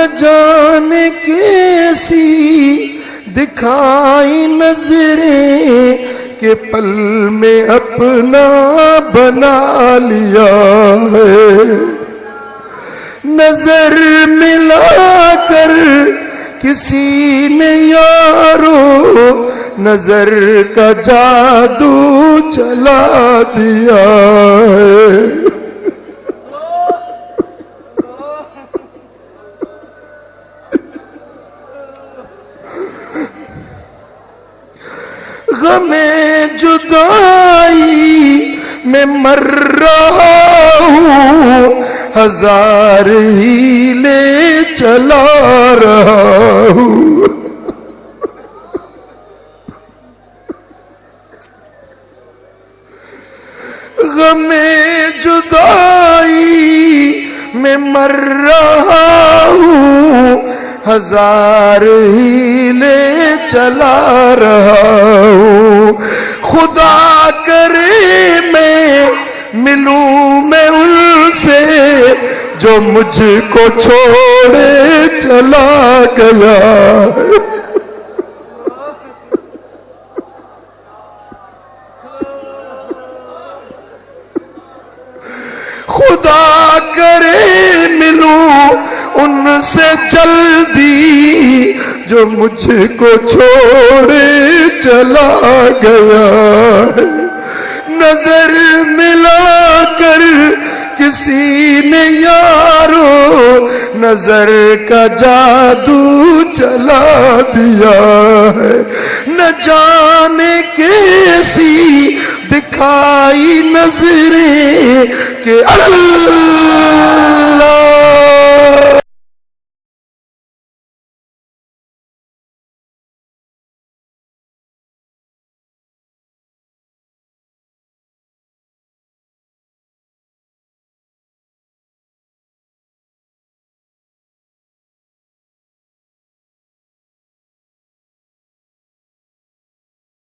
نہ جانے کیسی دکھائی نظریں کہ پل میں اپنا بنا لیا ہے. نظر ملا کر کسی نے یارو نظر کا جادو چلا دیا ہے. غم جدائی میں مر رہا ہوں ہزار ہیلے چلا رہا ہوں. غم جدائی میں مر رہا ہوں ہزار ہیلے چلا رہا ہوں. خدا کرے میں ملوں میں ان سے جو مجھ کو چھوڑے چلا گیا. خدا کرے ملوں ان سے جلدی جو مجھ کو چھوڑے چلا گیا. نظر ملا کر کسی نے یارو نظر کا جادو چلا دیا ہے. نہ جانے کیسی دکھائی نظریں کہ اللہ